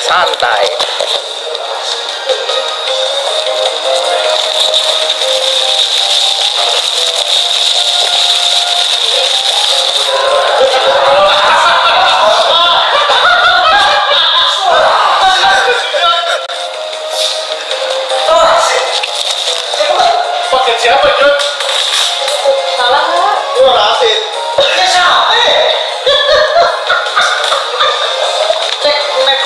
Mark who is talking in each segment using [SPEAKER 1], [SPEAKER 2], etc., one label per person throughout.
[SPEAKER 1] santai.
[SPEAKER 2] Paket siapa, Jod?
[SPEAKER 3] Salah nggak?
[SPEAKER 2] Gua rasit.
[SPEAKER 3] Ya siapa? Cek map.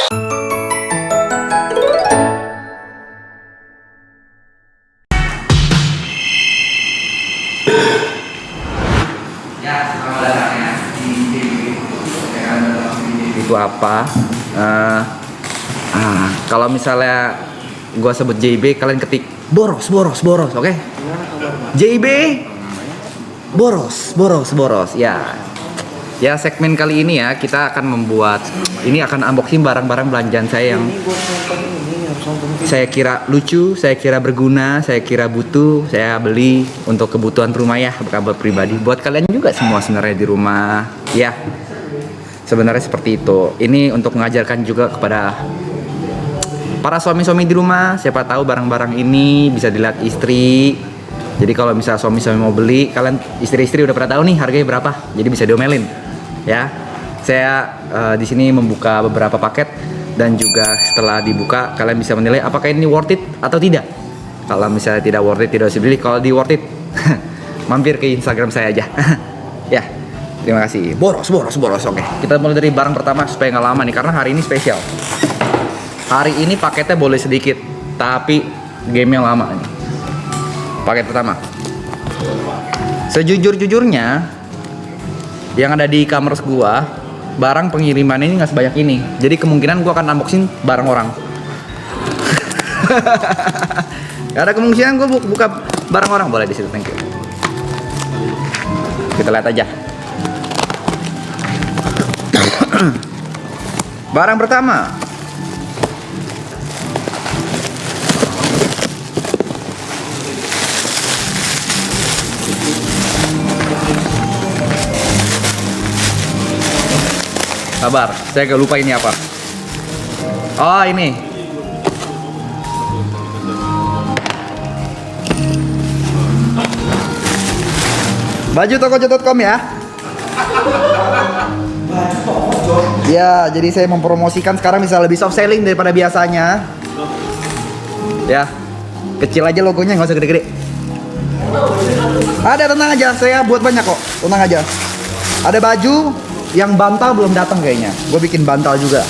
[SPEAKER 1] Ya, selamat datang ya di itu apa? Kalau misalnya gua sebut JB, kalian ketik boros, oke? JB boros. Ya segmen kali ini ya kita akan membuat ini akan unboxing barang-barang belanjaan saya yang saya kira lucu, saya kira berguna, saya kira butuh, saya beli untuk kebutuhan rumah ya, bukan buat pribadi. Buat kalian juga semua sebenarnya di rumah. Ya, sebenarnya seperti itu. Ini untuk mengajarkan juga kepada para suami-suami di rumah. Siapa tahu barang-barang ini bisa dilihat istri. Jadi kalau misalnya suami-suami mau beli, kalian istri-istri udah pernah tahu nih harganya berapa. Jadi bisa diomelin. Ya, saya di sini membuka beberapa paket. Dan juga setelah dibuka kalian bisa menilai apakah ini worth it atau tidak. Kalau misalnya tidak worth it, tidak usah beli. Kalau di worth it mampir ke Instagram saya aja. Ya, terima kasih. Boros. Oke, kita mulai dari barang pertama supaya nggak lama nih karena hari ini spesial. Hari ini paketnya boleh sedikit, tapi game yang lama nih. Paket pertama. Sejujur-jujurnya yang ada di e-commerce gua, barang pengiriman ini nggak sebanyak ini. Jadi kemungkinan gua akan unboxing barang orang. Gak ada kemungkinan gua buka barang orang. Boleh di situ, thank you. Kita lihat aja. Barang pertama. Sabar, saya gak lupa ini apa. Oh, ini. Baju Tokojo.com ya. Ya, jadi saya mempromosikan sekarang bisa lebih soft selling daripada biasanya. Ya, kecil aja logonya, nggak usah gede-gede. Ada, tenang aja, saya buat banyak kok, tenang aja. Ada baju yang bantal belum datang kayaknya. Gue bikin bantal juga.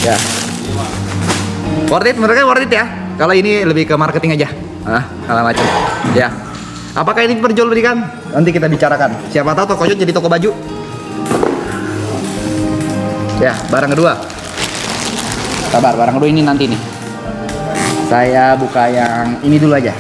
[SPEAKER 1] Ya. Worth it, menurut kalian worth it ya? Kalau ini lebih ke marketing aja. Hal macam. Ya. Apakah ini diperjualbelikan? Nanti kita bicarakan. Siapa tahu Tokojo jadi toko baju. Ya, barang kedua. Sabar, barang kedua ini nanti nih. Saya buka yang ini dulu aja.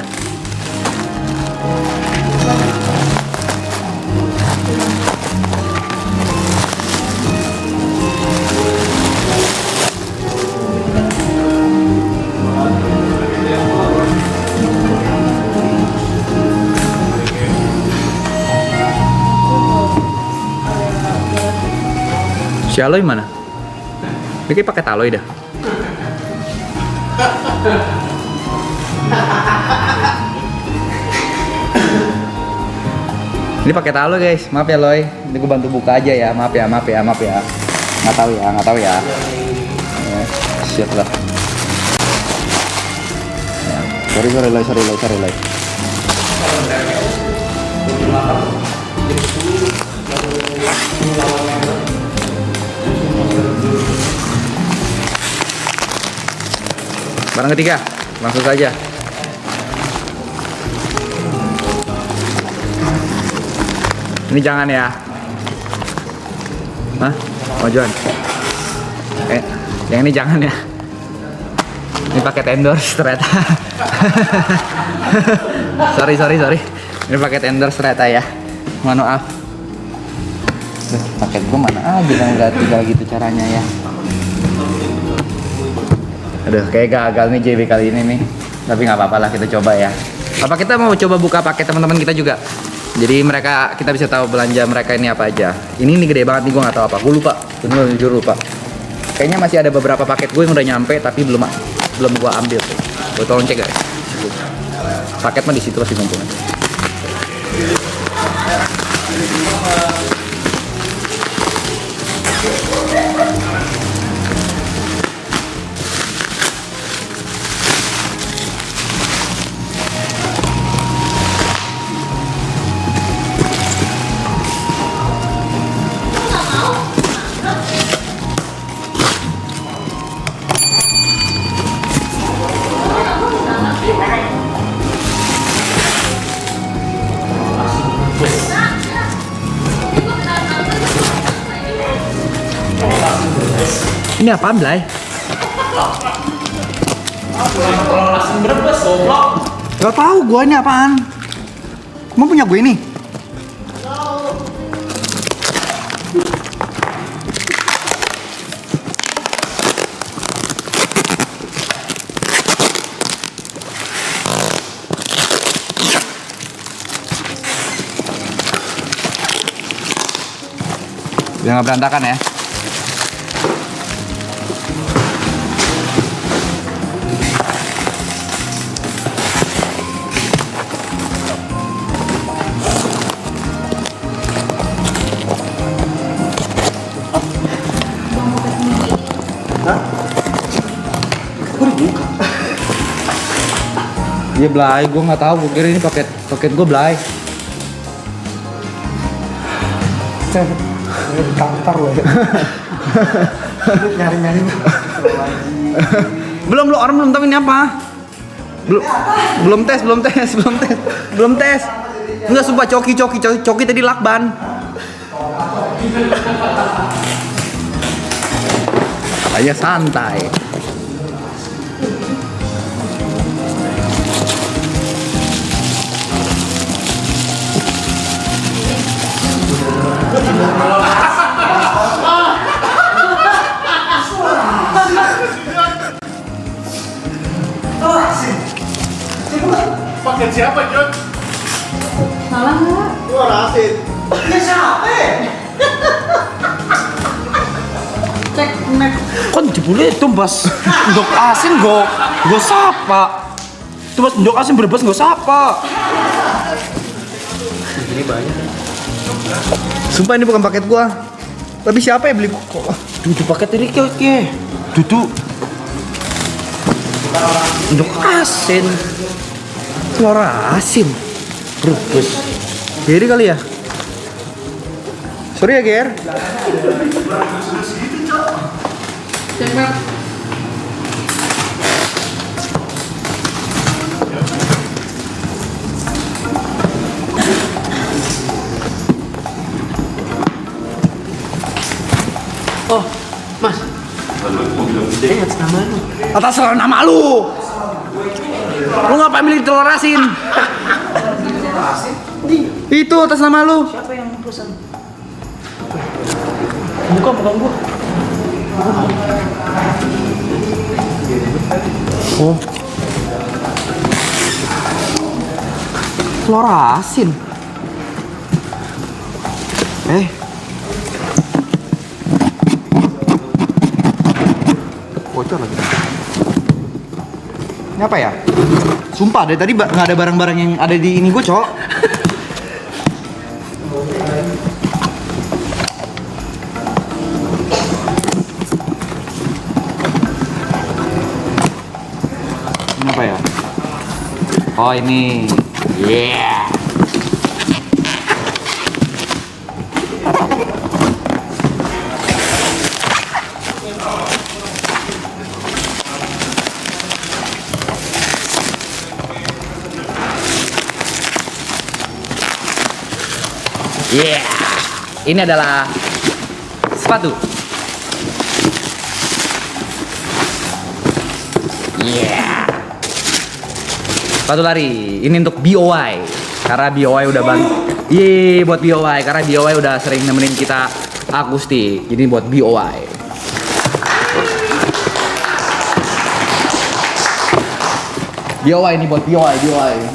[SPEAKER 1] Si Aloy mana? Dia kayak pakai taloy dah. Ini pakai taloy guys, maaf ya Loy. Ini gue bantu buka aja ya, maaf ya. Nggak tahu ya. Siap lah. Sorry Loy. Barang ketiga, langsung saja. Ini jangan ya. Hah? Majuan. Yang ini jangan ya. Ini paket endorse ternyata. sorry. Ini paket endorse ternyata ya. Mohon maaf. Paket gua mana aja kan nggak tinggal gitu caranya ya. Aduh, kayak gagal nih JB kali ini nih. Tapi nggak apa-apa lah, kita coba ya. Apa kita mau coba buka paket teman-teman kita juga? Jadi kita bisa tahu belanja mereka ini apa aja. Ini gede banget nih, gue nggak tahu apa. Gue lupa, bener jujur lupa. Kayaknya masih ada beberapa paket gue yang udah nyampe tapi belum gue ambil tuh. Gue tolong cek guys. Paket mah di situ masih ngumpulin. Ini apaan, Blay?
[SPEAKER 2] Asin Brebes, goblok.
[SPEAKER 1] Gak tahu gua ini apaan. Emang punya gue ini? Biar nggak berantakan ya. Iya Blay, gue nggak tahu. Gue kira ini paket gue Blay.
[SPEAKER 4] Kantor loh ya. Nyari-nyari.
[SPEAKER 1] Orang belum tahu ini apa. Belum tes. Enggak, sumpah coki tadi lakban. Ayo santai.
[SPEAKER 2] Paket siapa, Jon?
[SPEAKER 3] Salah nggak?
[SPEAKER 4] Wah, asin.
[SPEAKER 3] Ya siapa? Cek map.
[SPEAKER 4] Kan jebule itu Mas ndok asin go sapa. Itu Mas ndok asin Brebes go sapa. Ini banyak.
[SPEAKER 1] Sumpah ini bukan paket gua. Tapi siapa yang beli kok?
[SPEAKER 4] Dudu paket ini ke. Dudu. Ndok asin.
[SPEAKER 1] Suara asin.
[SPEAKER 4] Brebes.
[SPEAKER 1] Geri kali ya? Sorry ya, Ger.
[SPEAKER 3] Cek map.
[SPEAKER 2] Oh, Mas. Ini atas nama lu.
[SPEAKER 1] Atas nama lu. Lu ngapain milih telur asin? Itu atas nama lu.
[SPEAKER 2] Siapa yang pesan? Bukan gua.
[SPEAKER 1] Oh. Telur asin. Bocor lagi. Ini apa ya? Sumpah dari tadi nggak ada barang-barang yang ada di ini gue, Cok. Ini apa ya? Oh ini. Yeah. Yeah. Ini adalah sepatu. Yeah. Sepatu lari. Ini untuk BOY. Karena BOY udah bantu. Iya, buat BOY. Karena BOY udah sering nemenin kita akustik. Jadi buat BOY. BOY ini buat BOY.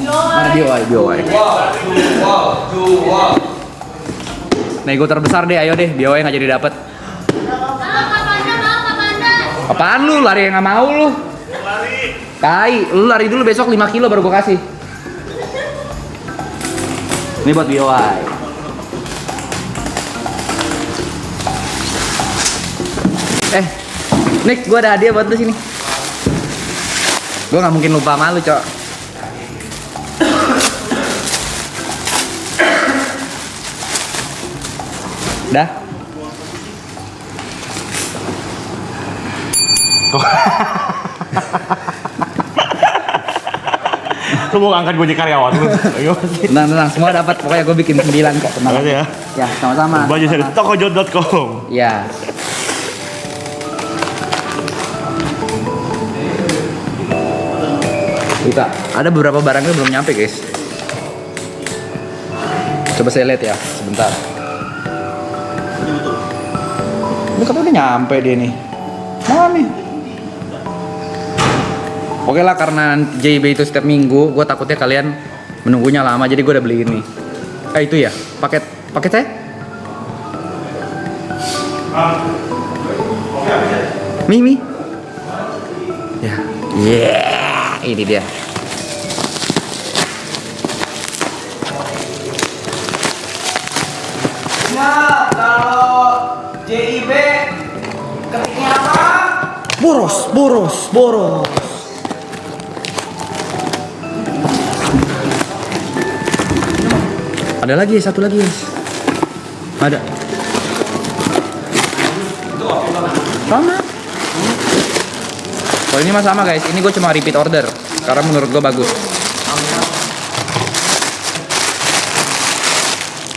[SPEAKER 1] Mana BOY? Nego terbesar deh, ayo deh. BOY nggak jadi dapet.
[SPEAKER 3] Halo Kak Panda.
[SPEAKER 1] Apaan lu? Lari yang nggak mau lu? Lari. Tai, lu lari dulu besok 5 kilo baru gua kasih. Ini buat BOI. Nick, gua ada hadiah buat lu sini. Gua nggak mungkin lupa sama lu, Cok. Dah.
[SPEAKER 4] Lu mau angkat gue jadi karyawan lu?
[SPEAKER 1] Tenang, semua dapat. Pokoknya gue bikin 9 kok. Tenang.
[SPEAKER 4] Makasih ya.
[SPEAKER 1] Ya, sama-sama.
[SPEAKER 4] Baju dari tokojot.com.
[SPEAKER 1] Ya. Buka. Ada beberapa barangnya belum nyampe, guys. Coba saya lihat ya, sebentar. Ini katanya udah nyampe dia nih. Mana nih? Oke lah, karena JB itu setiap minggu, gue takutnya kalian menunggunya lama, jadi gue udah beli ini. Itu ya, paket saya? Mimi? Ya, ini dia.
[SPEAKER 2] Ya, kalau JIB ketiknya apa?
[SPEAKER 1] Boros. Ada lagi, satu lagi, guys. Ada. Sama. Kalau ini mah sama, guys. Ini gue cuma repeat order karena menurut gue bagus.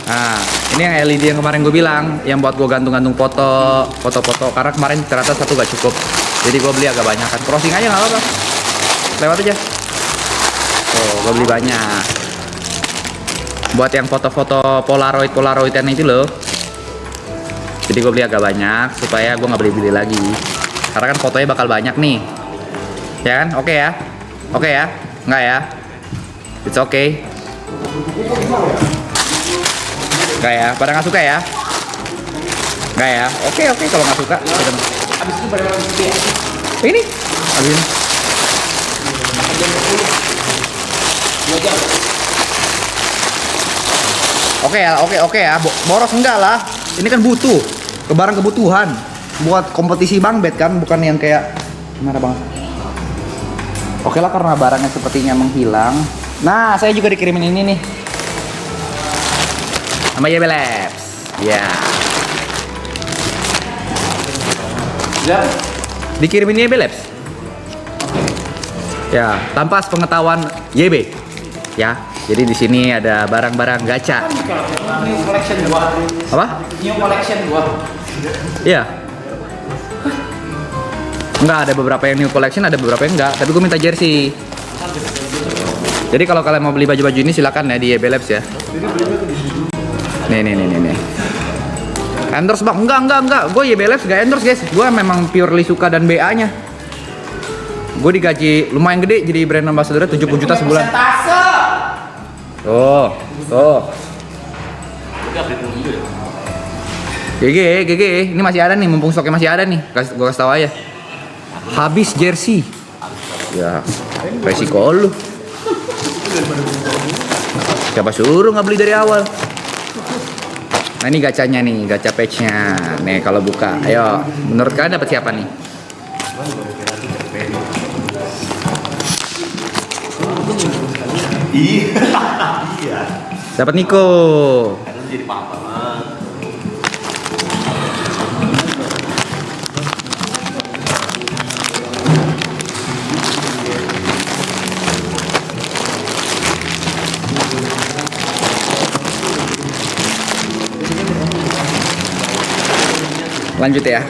[SPEAKER 1] Nah, ini yang LED yang kemarin gue bilang, yang buat gue gantung-gantung foto-foto. Karena kemarin ternyata satu gak cukup, jadi gue beli agak banyak kan. Crossing aja nggak apa-apa, lewat aja. Oh, gue beli banyak. Buat yang foto-foto polaroidan itu loh. Jadi gue beli agak banyak supaya gue nggak beli-beli lagi. Karena kan fotonya bakal banyak nih, ya kan? Oke ya, nggak ya? It's okay. Nggak ya? Pada nggak suka ya? Nggak ya? Oke, kalau nggak suka.
[SPEAKER 2] Abis itu pada orang ya.
[SPEAKER 1] Ini, abis ini.
[SPEAKER 2] 2 jam.
[SPEAKER 1] Oke ya. Boros enggak lah. Ini kan butuh, barang kebutuhan. Buat kompetisi Bang Bet kan, bukan yang kayak gimana Bang? Oke lah, karena barangnya sepertinya menghilang. Nah, saya juga dikirimin ini nih. Sama YB Labs. Ya.
[SPEAKER 2] Ya.
[SPEAKER 1] Dikirimin YB Labs. Ya, tanpa sepengetahuan YB. Ya. Jadi di sini ada barang-barang gacha.
[SPEAKER 2] New collection gua.
[SPEAKER 1] Apa?
[SPEAKER 2] New collection gua.
[SPEAKER 1] Iya. Enggak, ada beberapa yang new collection, ada beberapa yang enggak. Tapi gue minta jersey. Jadi kalau kalian mau beli baju-baju ini silakan ya di YB Labs ya. Nih. Endorse Bang? Enggak. Gue YB Labs gak endorse, guys. Gue memang purely suka dan BA-nya. Gue digaji lumayan gede jadi brand ambassador 70 juta sebulan. Tuh. GG, ini masih ada nih, mumpung stoknya masih ada nih. Gua kasih tahu aja. Habis jersey. Ya, resiko lu. Siapa suruh nggak beli dari awal? Nah ini gacanya nih, gacha patch-nya. Nih kalau buka, ayo. Menurut kalian dapat siapa nih?
[SPEAKER 4] Iya.
[SPEAKER 1] Dapat Nico.
[SPEAKER 4] Jadi papa.
[SPEAKER 1] Lanjut ya.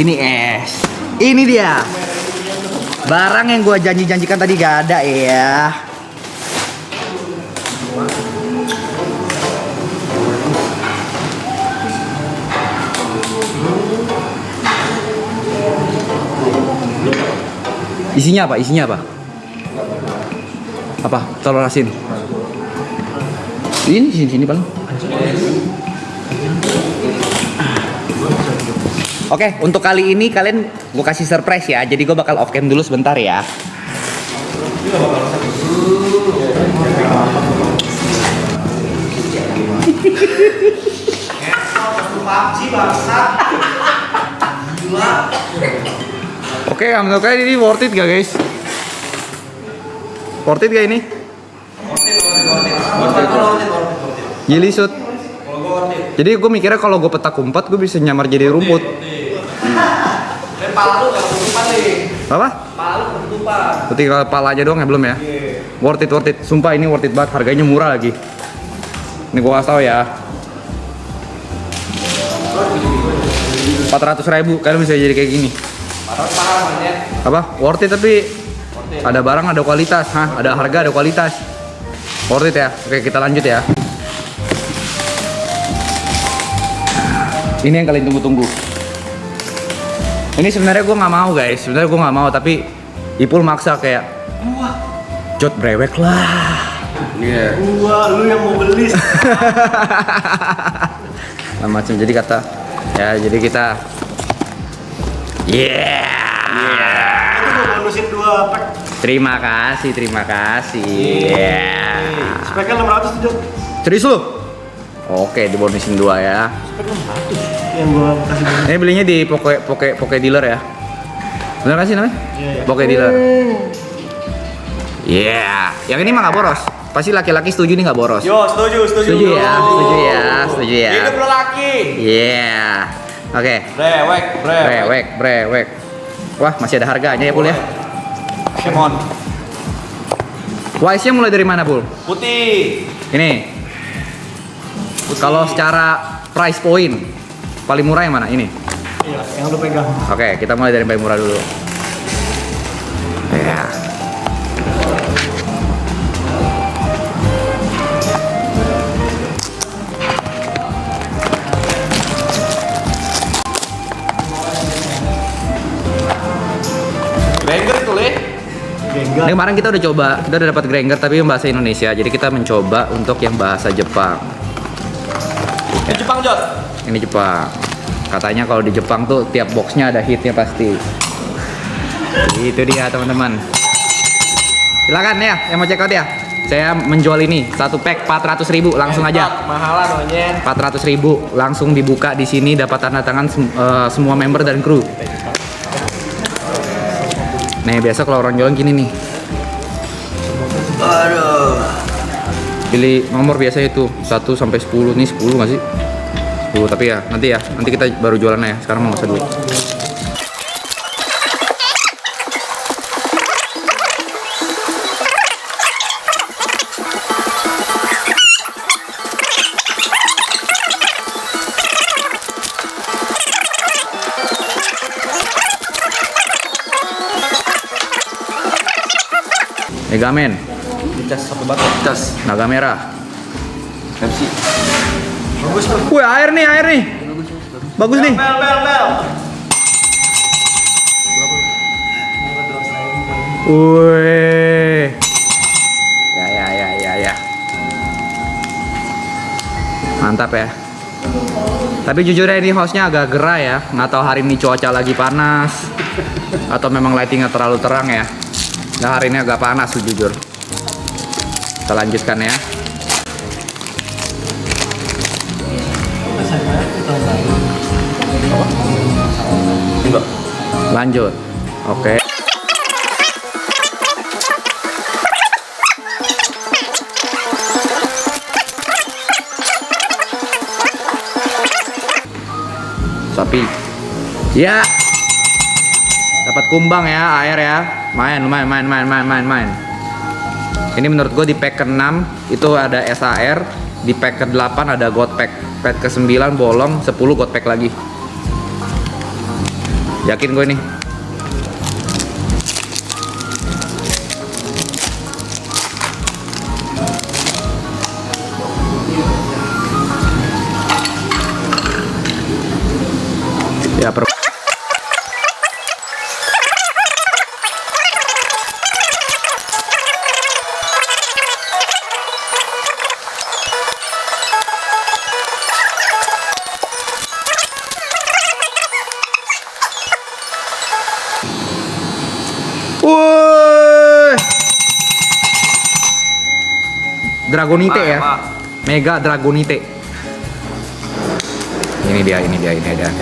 [SPEAKER 1] Ini es. Ini dia. Barang yang gua janjikan tadi gak ada ya. Isinya apa? Apa? Telur asin. Ini sini paling. Oke, untuk kali ini kalian gue kasih surprise ya. Jadi gue bakal off cam dulu sebentar ya. Oke, menurut kalian ini worth it gak guys? Worth it gak ini? Gili shoot. Jadi gue mikirnya kalau gue petak umpet gue bisa nyamar jadi rumput.
[SPEAKER 2] Pala lu gak ketutupan nih.
[SPEAKER 1] Apa?
[SPEAKER 2] Pala lu ketutupan.
[SPEAKER 1] Tinggal pala aja doang ya belum ya? Worth it. Sumpah ini worth it banget. Harganya murah lagi. Ini gue kasih tau ya. 400.000 kalian bisa jadi kayak gini. Apa? Worth it tapi ada barang ada kualitas, ada harga ada kualitas. Worth it ya. Oke kita lanjut ya. Ini yang kalian tunggu-tunggu. Ini sebenarnya gue nggak mau guys. Sebenarnya gue nggak mau tapi Ipul maksa kayak. Jod brewek lah. Iya.
[SPEAKER 4] Wah, lu yang mau beli.
[SPEAKER 1] Nah, macam jadi kata. Ya jadi kita. Yeah.
[SPEAKER 4] Itu mau bonusin 2 pack.
[SPEAKER 1] Terima kasih. Yeah.
[SPEAKER 4] Speknya 600 tuh.
[SPEAKER 1] Serius lu? Oke, dibonusin 2 ya.
[SPEAKER 4] Yang gua kasih bonus.
[SPEAKER 1] Ini belinya di Poke Dealer ya. Bener gak sih namanya?
[SPEAKER 4] Iya.
[SPEAKER 1] Poke Dealer. Yeah. Yang ini mah nggak boros. Pasti laki-laki setuju nih nggak boros.
[SPEAKER 4] Yo, setuju.
[SPEAKER 1] Setuju ya.
[SPEAKER 2] Hidup lo laki.
[SPEAKER 1] Yeah. Oke. Brewek. Wah, masih ada harganya ya, Pul ya.
[SPEAKER 4] Shimon.
[SPEAKER 1] Wise-nya mulai dari mana, Pul?
[SPEAKER 2] Putih.
[SPEAKER 1] Ini. Kalau secara price point paling murah yang mana? Ini.
[SPEAKER 4] Iya, yang lu pegang.
[SPEAKER 1] Oke, kita mulai dari yang paling murah dulu. Ya.
[SPEAKER 2] Granger itu le.
[SPEAKER 4] Genggal.
[SPEAKER 1] Ini kemarin kita udah dapat Granger tapi yang bahasa Indonesia. Jadi kita mencoba untuk yang bahasa Jepang.
[SPEAKER 2] Di Jepang Jod.
[SPEAKER 1] Ini Jepang. Katanya kalau di Jepang tuh tiap boxnya ada hitnya pasti. Itu dia teman-teman. Silakan ya yang mau check out ya. Saya menjual ini 1 pack 400.000 langsung aja.
[SPEAKER 2] Mahalan onyet.
[SPEAKER 1] 400.000 langsung dibuka di sini dapat tanda tangan semua member dan kru. Nih biasa kalau orang jualan gini nih.
[SPEAKER 2] Aduh.
[SPEAKER 1] Pilih nomor biasa itu 1 sampai 10 nih 10 nggak sih? 10 tapi ya nanti kita baru jualan ya. Sekarang mau nggak usah dulu. Megaman,
[SPEAKER 4] Dicas 1 batu.
[SPEAKER 1] tas naga merah.
[SPEAKER 2] Pepsi.
[SPEAKER 4] Bagus tuh.
[SPEAKER 1] Wih air nih. Bagus nih.
[SPEAKER 2] Bel.
[SPEAKER 1] Wih. Ya. Mantap ya. Tapi jujur ya ini hostnya agak gerah ya. Nggak tahu hari ini cuaca lagi panas atau memang lightingnya terlalu terang ya. Nah hari ini agak panas jujur. Kita lanjutkan ya. Lanjut. Oke. Sapi. Ya. Dapat kumbang ya, air ya. Main. Ini menurut gue di pack ke-6 itu ada SAR, di pack ke-8 ada God pack, pack ke-9 bolong, 10 God pack lagi. Yakin gue nih. Ya Dragonite
[SPEAKER 4] Pak,
[SPEAKER 1] ya.
[SPEAKER 4] Pak.
[SPEAKER 1] Mega Dragonite. Ini dia.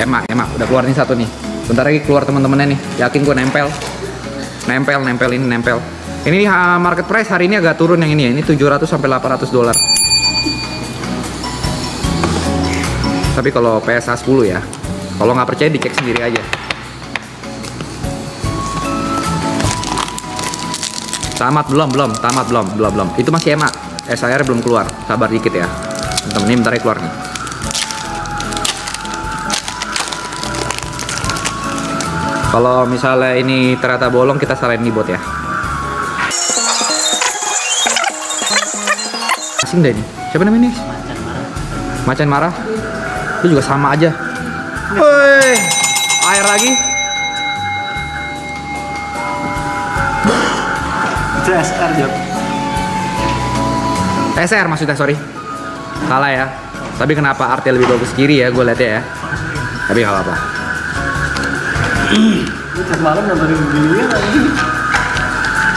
[SPEAKER 1] Emak, udah keluar nih satu nih. Bentar lagi keluar teman-temannya nih. Yakin gue nempel. Nempel. Ini market price hari ini agak turun yang ini ya. Ini 700 sampai 800 dolar. Tapi kalau PSA 10 ya. Kalau nggak percaya dicek sendiri aja. Tamat belum. Itu masih emak. SIR belum keluar. Sabar dikit ya. Temen-temen ini bentar ya keluar nih. Kalau misalnya ini ternyata bolong, kita salahin nih bot ya. Asing deh ini. Siapa namanya ini? Macan marah. Itu juga sama aja. Woi, air lagi.
[SPEAKER 2] Itu SR Jok.
[SPEAKER 1] SR maksudnya, sorry. Salah ya. Tapi kenapa artnya lebih bagus kiri ya, gue lihat ya. Tapi nggak apa-apa.
[SPEAKER 2] Lu tiap malam nontonin beginian lagi.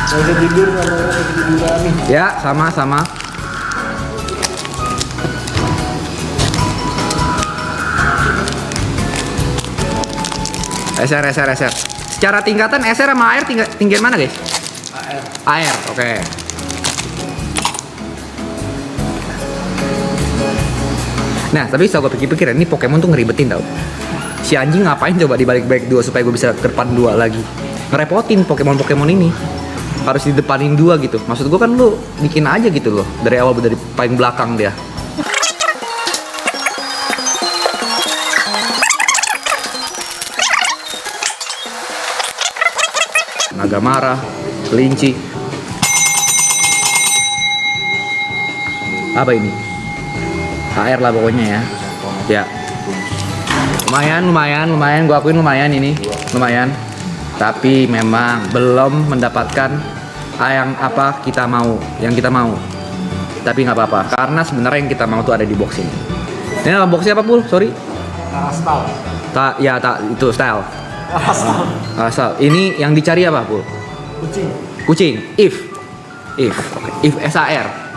[SPEAKER 2] Gak bisa tidur, nontonin tiduran nih.
[SPEAKER 1] Ya, sama. SR. Secara tingkatan SR sama AR tinggian mana guys? AR, oke. Nah, tapi setelah gue pikir-pikir ini Pokemon tuh ngeribetin tau. Si anjing ngapain coba dibalik-balik dua supaya gue bisa ke depan dua lagi. Ngerepotin Pokemon ini. Harus di depanin dua gitu. Maksud gue kan lu bikin aja gitu loh. Dari awal dari paling belakang dia. Naga marah, kelinci. Apa ini? HR lah pokoknya ya. Ya. Lumayan. Gua akuin lumayan ini. Lumayan. Tapi memang belum mendapatkan yang apa yang kita mau. Tapi nggak apa-apa. Karena sebenarnya yang kita mau tuh ada di box ini. Ini nama boxnya apa Pul? Sorry.
[SPEAKER 2] Arastal.
[SPEAKER 1] Itu style.
[SPEAKER 2] Arastal.
[SPEAKER 1] Asal. Ini yang dicari apa Pul? Kucing. If SAR.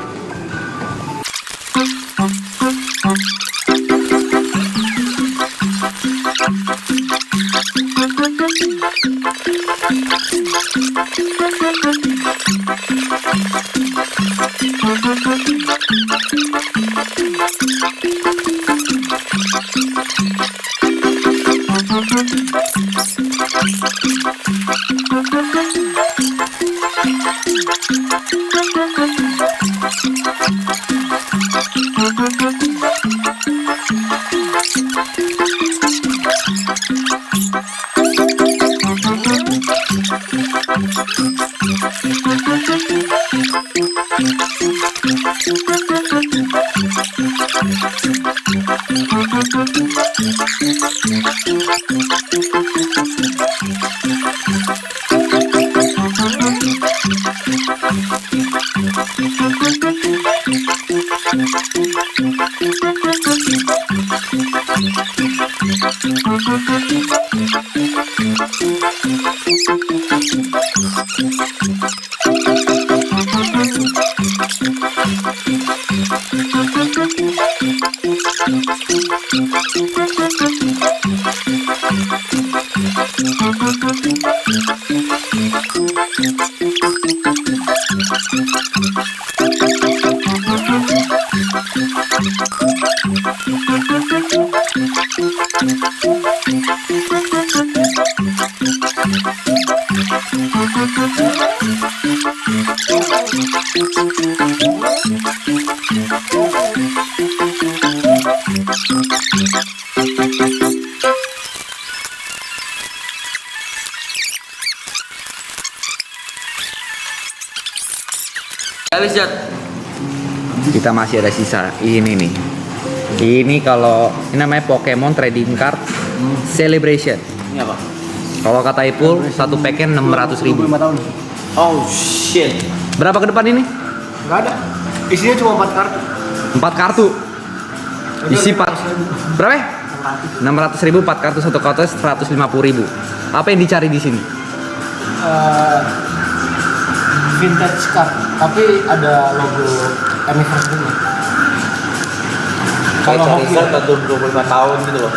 [SPEAKER 2] Habis Jat.
[SPEAKER 1] Kita masih ada sisa ini nih. Ini kalau ini namanya Pokemon Trading Card Celebration.
[SPEAKER 2] Ini apa?
[SPEAKER 1] Kalau kata Ipul satu packnya 600.000.
[SPEAKER 2] 25 tahun. Oh shit.
[SPEAKER 1] Berapa ke depan ini?
[SPEAKER 2] Gak ada. Isinya cuma 4 kartu.
[SPEAKER 1] 4 kartu. Isi 4. Berapa? 600.000 4 kartu, satu kartu 150.000. Apa yang dicari di sini?
[SPEAKER 2] Vintage card Tapi ada logo anniversary-nya.
[SPEAKER 4] Kayak
[SPEAKER 2] Kalau
[SPEAKER 4] Charizard
[SPEAKER 2] hoki,
[SPEAKER 4] tahun 25 tahun gitu loh.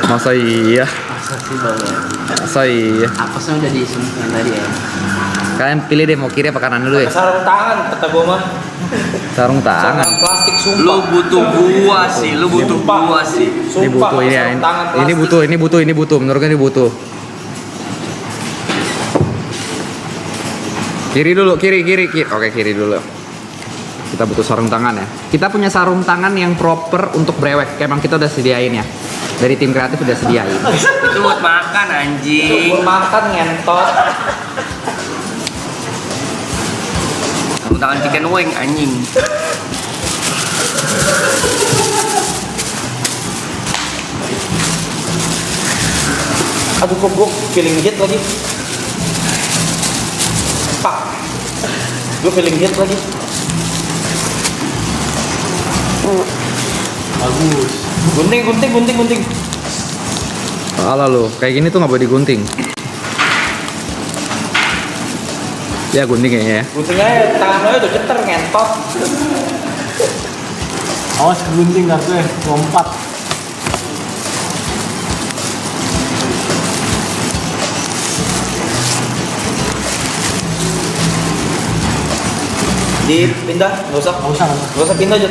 [SPEAKER 1] Masa iya?
[SPEAKER 5] Masa sih banget.
[SPEAKER 1] Masa iya?
[SPEAKER 5] Apa sih udah disembunyikan tadi ya?
[SPEAKER 1] Kalian pilih deh mau kiri apa kanan dulu ya?
[SPEAKER 4] Sarung tangan kata gua mah.
[SPEAKER 1] Sarung tangan.
[SPEAKER 4] Sarung plastik sumpah.
[SPEAKER 6] Lu butuh gua sih, lu butuh
[SPEAKER 4] Sumpah.
[SPEAKER 6] gua sih.
[SPEAKER 1] Ini butuh ini ya.
[SPEAKER 4] sarung tangan
[SPEAKER 1] Ini
[SPEAKER 4] plastik.
[SPEAKER 1] butuh, ini butuh. Menurut gue ini butuh. Kiri dulu, kiri. Oke, kiri dulu. Kita butuh sarung tangan ya. Kita punya sarung tangan yang proper untuk brewek. Emang kita udah sediain ya. Dari tim kreatif udah sediain.
[SPEAKER 6] Itu buat makan anjing.
[SPEAKER 4] Gua makan ngentot.
[SPEAKER 6] Sarung tangan chicken wing anjing.
[SPEAKER 4] Aduh kok gua feeling hit lagi. Pak. Gua feeling hit lagi.
[SPEAKER 2] bagus.
[SPEAKER 4] Gunting.
[SPEAKER 1] Alah lo, kayak gini tuh nggak boleh digunting. Ya gunting kayaknya ya.
[SPEAKER 4] Gunting aja tangan lo udah ceter ngentot.
[SPEAKER 2] Awas kegunting kartunya, lompat.
[SPEAKER 4] Dipindah, nggak usah. Nggak usah pindah aja.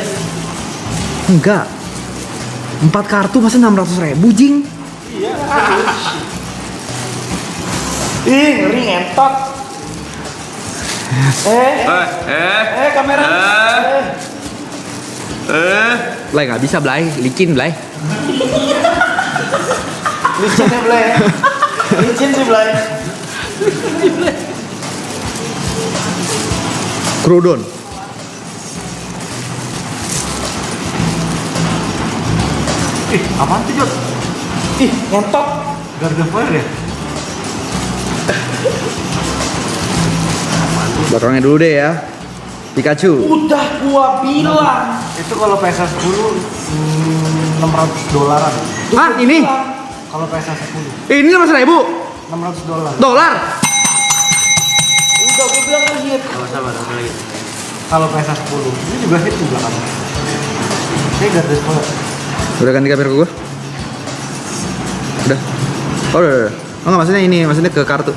[SPEAKER 1] Enggak. 4 kartu masa 600.000 jing.
[SPEAKER 4] Ih, ngeri ngentot. Kamera.
[SPEAKER 1] Blay nggak bisa Blay, licin Blay.
[SPEAKER 4] Licin ya, Blay. Licin sih, Blay.
[SPEAKER 1] Crudon.
[SPEAKER 2] Ih, apaan tuh Jod?
[SPEAKER 4] Ih, ngentot.
[SPEAKER 2] Gardevoir ya?
[SPEAKER 1] Belakangnya dulu deh ya. Pikachu.
[SPEAKER 4] Udah gua bilang.
[SPEAKER 2] Itu kalau PSA 10 $600.
[SPEAKER 1] Ah, ini.
[SPEAKER 2] Kalau PSA 10
[SPEAKER 1] Ini 500.000
[SPEAKER 2] $600.
[SPEAKER 1] dolar.
[SPEAKER 4] Udah gua bilang hit.
[SPEAKER 5] Sama-sama lagi.
[SPEAKER 2] Kalau PSA 10 ini juga hit juga kan? Ini Gardevoir.
[SPEAKER 1] Udah ganti kamera gue. Udah. Oh, udah. Oh nggak, maksudnya ini, maksudnya ke kartu.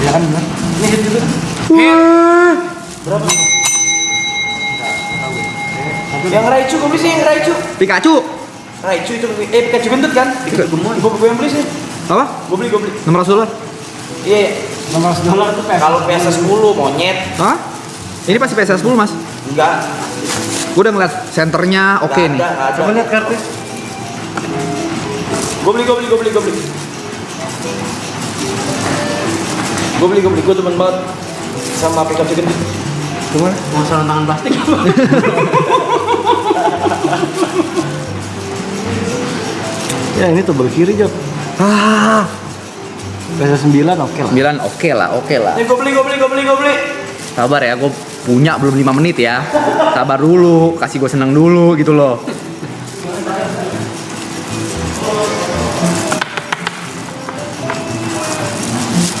[SPEAKER 2] Ya kan bener? Ini hit juga.
[SPEAKER 1] Wah.
[SPEAKER 4] Berapa? Yang Raichu, gua beli sih yang Raichu.
[SPEAKER 1] Pikachu.
[SPEAKER 4] Raichu itu Pikachu gendut kan? Gua yang beli sih.
[SPEAKER 1] Apa?
[SPEAKER 4] Gua beli.
[SPEAKER 1] $600.
[SPEAKER 4] Iya.
[SPEAKER 2] $600 itu PSA.
[SPEAKER 4] Kalau PSA 10 monyet.
[SPEAKER 1] Hah? Ini pasti PS 10 mas.
[SPEAKER 4] Enggak.
[SPEAKER 1] Gue udah ngeliat senternya oke nih.
[SPEAKER 4] Nggak ada.
[SPEAKER 2] Coba lihat kartu.
[SPEAKER 4] Gua beli. Gua temen banget sama Pikachu gendut.
[SPEAKER 2] Gimana?
[SPEAKER 5] Mau sarung tangan plastik.
[SPEAKER 2] Ya ini tebel kiri Jod.
[SPEAKER 1] Ah,
[SPEAKER 2] PSA 9 oke lah.
[SPEAKER 1] 9 oke lah.
[SPEAKER 4] Nih gua beli.
[SPEAKER 1] Sabar ya, gue punya belum 5 menit ya. Sabar dulu, kasih gue seneng dulu gitu loh.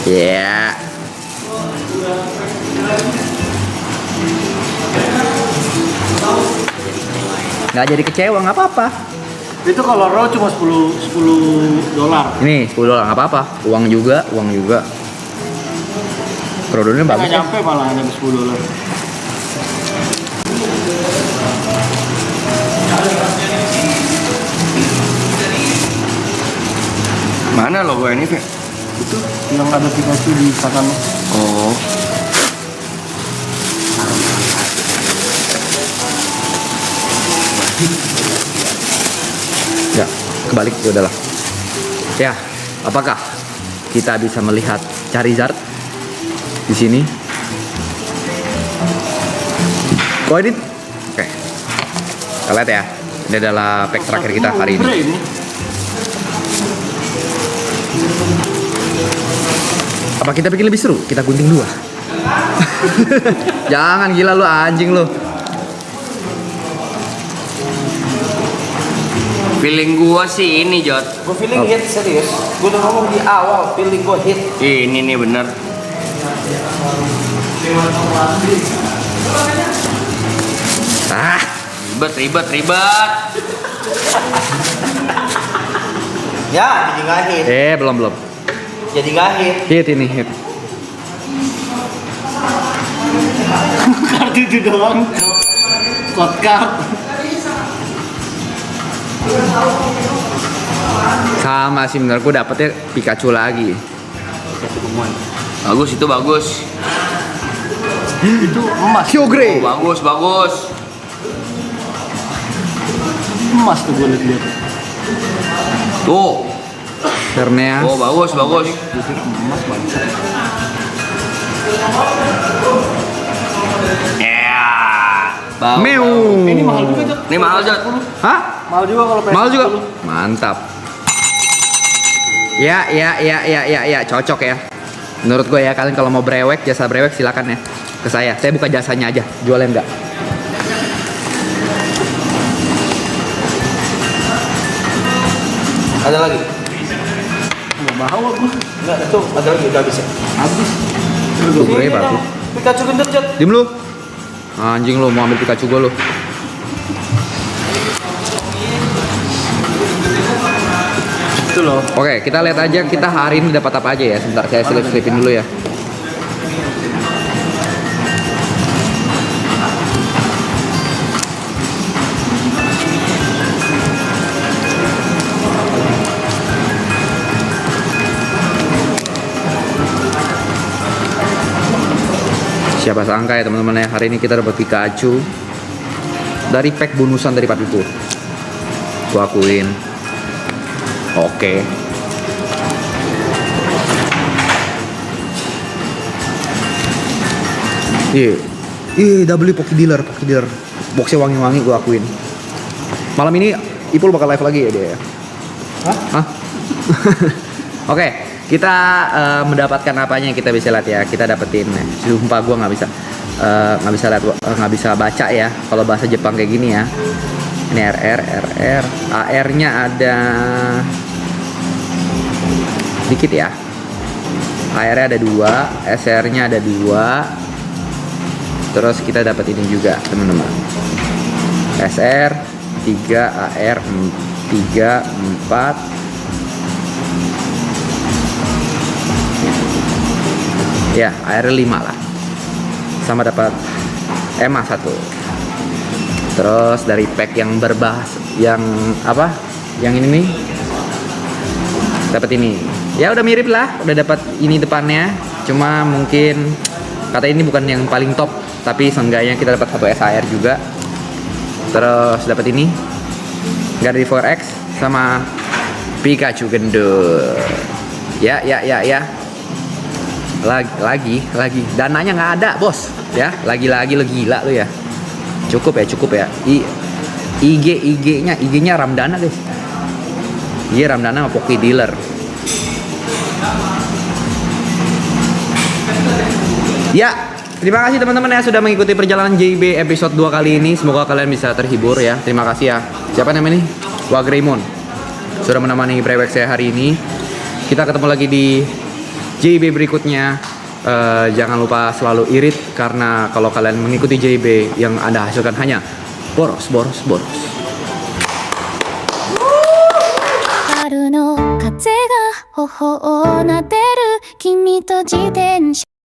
[SPEAKER 1] Ya. Nggak jadi kecewa, nggak apa-apa.
[SPEAKER 2] Itu kalau raw cuma $10.
[SPEAKER 1] Ini $10 nggak apa-apa. Uang juga. Produknya bagus
[SPEAKER 2] Nggak
[SPEAKER 1] ya.
[SPEAKER 2] nyampe malah hanya $10.
[SPEAKER 6] Mana logo ini, Fe?
[SPEAKER 2] Itu yang ada Pikachu di kanan.
[SPEAKER 6] Oh.
[SPEAKER 1] Ya, kebalik ya udahlah. Ya, apakah kita bisa melihat Charizard di sini? Kok ini? Oke. Kita lihat ya. Ini adalah pack terakhir kita hari ini.
[SPEAKER 2] Ini.
[SPEAKER 1] Apa kita bikin lebih seru? Kita gunting dua. Jangan gila lu, anjing lu.
[SPEAKER 6] Feeling gua sih ini, Jot.
[SPEAKER 4] Gua feeling hit serius. Gua udah ngomong di awal feeling gua hit.
[SPEAKER 6] Ini nih bener.
[SPEAKER 1] Ah,
[SPEAKER 6] Ribet.
[SPEAKER 5] Ya, jadi nggak hit.
[SPEAKER 1] belum.
[SPEAKER 5] Jadi nggak hit.
[SPEAKER 1] Hit ini hit.
[SPEAKER 2] Kartu itu doang. Code card.
[SPEAKER 1] Sama sih menurutku dapetnya Pikachu lagi.
[SPEAKER 6] Bagus itu bagus.
[SPEAKER 2] Itu emas.
[SPEAKER 1] Kyogre.
[SPEAKER 6] Oh, bagus.
[SPEAKER 2] Emas tuh gue lihat.
[SPEAKER 6] Tuh.
[SPEAKER 1] Herneas.
[SPEAKER 6] Oh, bagus. Ya. Bagus.
[SPEAKER 1] Mew.
[SPEAKER 2] Ini mahal juga tuh.
[SPEAKER 6] Ini mahal, Jod.
[SPEAKER 1] Hah?
[SPEAKER 2] Mahal juga kalau
[SPEAKER 1] Mahal juga.
[SPEAKER 2] PS10.
[SPEAKER 1] Mantap. Ya, cocok ya. Menurut gue ya, kalian kalau mau brewek, jasa brewek silakan ya ke saya. Saya buka jasanya aja, jualnya enggak.
[SPEAKER 5] Ada lagi?
[SPEAKER 2] Nggak bawa gue.
[SPEAKER 5] Enggak, itu ada lagi udah habis ya.
[SPEAKER 2] Habis.
[SPEAKER 1] Kyogre bagus.
[SPEAKER 5] Pikachu gendut, Jod.
[SPEAKER 1] Diem lu. Anjing lu mau ambil Pikachu gue lu.
[SPEAKER 2] Itu loh.
[SPEAKER 1] Oke, kita lihat aja kita hari ini dapat apa aja ya. Sebentar saya selip-selipin dulu ya. Siapa sangka ya teman-teman ya, hari ini kita dapat Pikachu dari pack bonusan dari Papiku. Gua akuin. Oke. W Poki Dealer. Boxnya wangi-wangi gua akuin. Malam ini Ipul bakal live lagi ya dia ya? Hah? Oke, kita mendapatkan apanya yang kita bisa lihat ya. Kita dapetin, sumpah gua nggak bisa lihat, nggak bisa baca ya kalau bahasa Jepang kayak gini ya. Ini RR, AR-nya ada dikit ya. AR-nya ada 2, SR-nya ada 2. Terus kita dapat ini juga teman-teman. SR 3, AR 3, 4. Ya, AR 5 lah. Sama dapat EMA 1. Terus dari pack yang berbahas, yang apa? Yang ini nih, dapat ini. Ya udah mirip lah, udah dapat ini depannya. Cuma mungkin kata ini bukan yang paling top, tapi seenggaknya kita dapat 1 SAR juga. Terus dapat ini Gardevoir 4X sama Pikachu gendut. Ya. Lagi. Dananya nggak ada, bos. Ya, lagi lo gila lo ya. Cukup ya. IG-nya Ramdana guys. Iya, Ramdana sama Poki Dealer. Ya, terima kasih teman-teman ya sudah mengikuti perjalanan JB episode 2 kali ini. Semoga kalian bisa terhibur ya. Terima kasih ya. Siapa namanya nih? Wagreymon sudah menemani brewek saya hari ini. Kita ketemu lagi di JB berikutnya. Jangan lupa selalu irit, karena kalau kalian mengikuti JB yang Anda hasilkan hanya boros.
[SPEAKER 7] 春の風が頬をなでる君と自転車